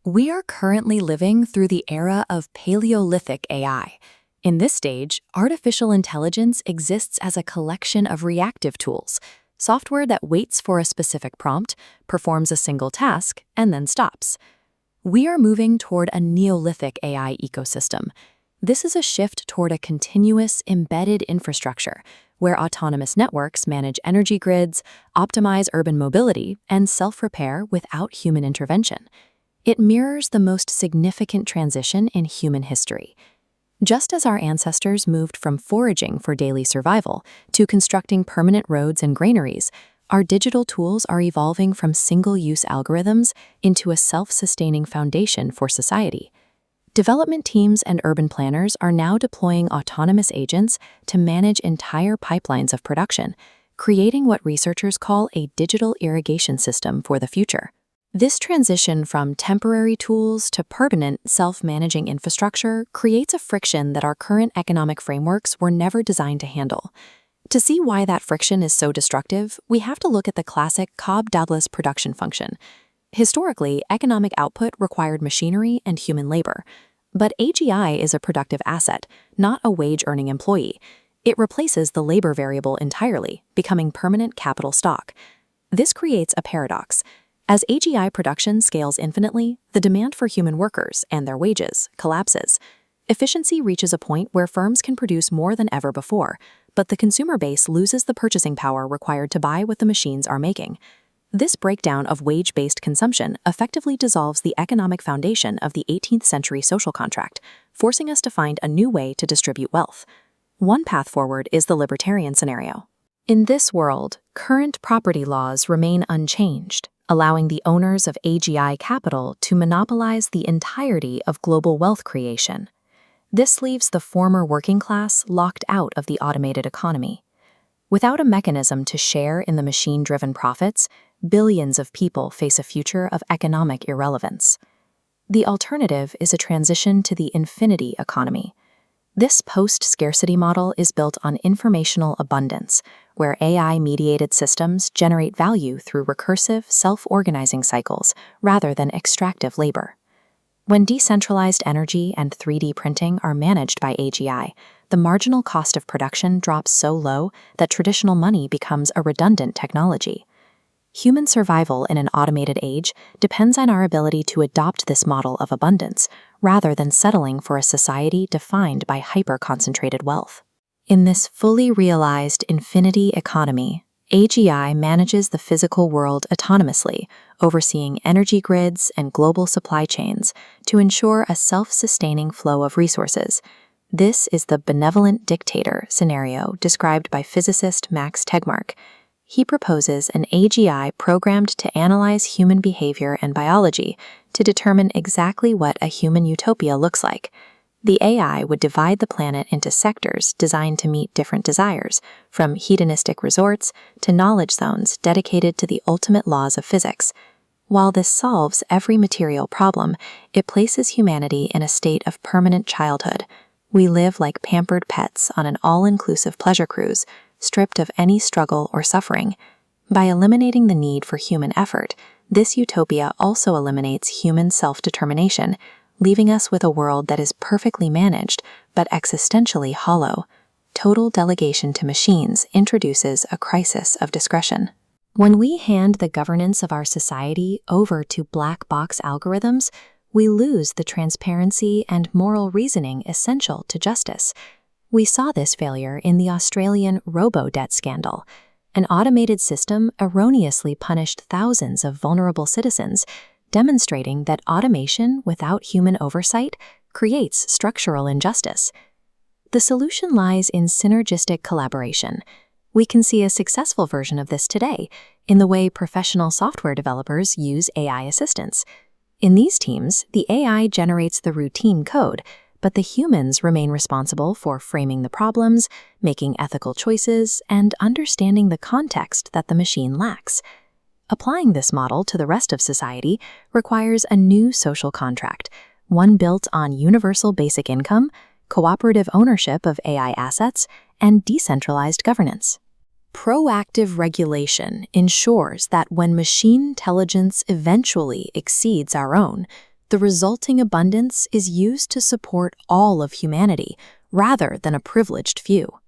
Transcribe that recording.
We are currently living through the era of Paleolithic AI. In this stage, artificial intelligence exists as a collection of reactive tools, software that waits for a specific prompt, performs a single task, and then stops. We are moving toward a Neolithic AI ecosystem. This is a shift toward a continuous, embedded infrastructure, where autonomous networks manage energy grids, optimize urban mobility, and self-repair without human intervention. It mirrors the most significant transition in human history. Just as our ancestors moved from foraging for daily survival to constructing permanent roads and granaries, our digital tools are evolving from single-use algorithms into a self-sustaining foundation for society. Development teams and urban planners are now deploying autonomous agents to manage entire pipelines of production, creating what researchers call a digital irrigation system for the future. This transition from temporary tools to permanent, self-managing infrastructure creates a friction that our current economic frameworks were never designed to handle. To see why that friction is so destructive, we have to look at the classic Cobb-Douglas production function. Historically, economic output required machinery and human labor. But AGI is a productive asset, not a wage-earning employee. It replaces the labor variable entirely, becoming permanent capital stock. This creates a paradox. As AGI production scales infinitely, the demand for human workers and their wages collapses. Efficiency reaches a point where firms can produce more than ever before, but the consumer base loses the purchasing power required to buy what the machines are making. This breakdown of wage-based consumption effectively dissolves the economic foundation of the 18th century social contract, forcing us to find a new way to distribute wealth. One path forward is the libertarian scenario. In this world, current property laws remain unchanged, allowing the owners of AGI capital to monopolize the entirety of global wealth creation. This leaves the former working class locked out of the automated economy. Without a mechanism to share in the machine-driven profits, billions of people face a future of economic irrelevance. The alternative is a transition to the infinity economy. This post-scarcity model is built on informational abundance, where AI-mediated systems generate value through recursive, self-organizing cycles rather than extractive labor. When decentralized energy and 3D printing are managed by AGI, the marginal cost of production drops so low that traditional money becomes a redundant technology. Human survival in an automated age depends on our ability to adopt this model of abundance, rather than settling for a society defined by hyper-concentrated wealth. In this fully realized infinity economy, AGI manages the physical world autonomously, overseeing energy grids and global supply chains to ensure a self-sustaining flow of resources. This is the benevolent dictator scenario described by physicist Max Tegmark. He proposes an AGI programmed to analyze human behavior and biology to determine exactly what a human utopia looks like. The AI would divide the planet into sectors designed to meet different desires, from hedonistic resorts to knowledge zones dedicated to the ultimate laws of physics. While this solves every material problem, it places humanity in a state of permanent childhood. We live like pampered pets on an all-inclusive pleasure cruise, stripped of any struggle or suffering. By eliminating the need for human effort, this utopia also eliminates human self-determination, leaving us with a world that is perfectly managed but existentially hollow. Total delegation to machines introduces a crisis of discretion. When we hand the governance of our society over to black box algorithms, we lose the transparency and moral reasoning essential to justice. We saw this failure in the Australian robo-debt scandal. An automated system erroneously punished thousands of vulnerable citizens, demonstrating that automation without human oversight creates structural injustice. The solution lies in synergistic collaboration. We can see a successful version of this today in the way professional software developers use AI assistants. In these teams, the AI generates the routine code, but the humans remain responsible for framing the problems, making ethical choices, and understanding the context that the machine lacks. Applying this model to the rest of society requires a new social contract, one built on universal basic income, cooperative ownership of AI assets, and decentralized governance. Proactive regulation ensures that when machine intelligence eventually exceeds our own, The resulting abundance is used to support all of humanity, rather than a privileged few.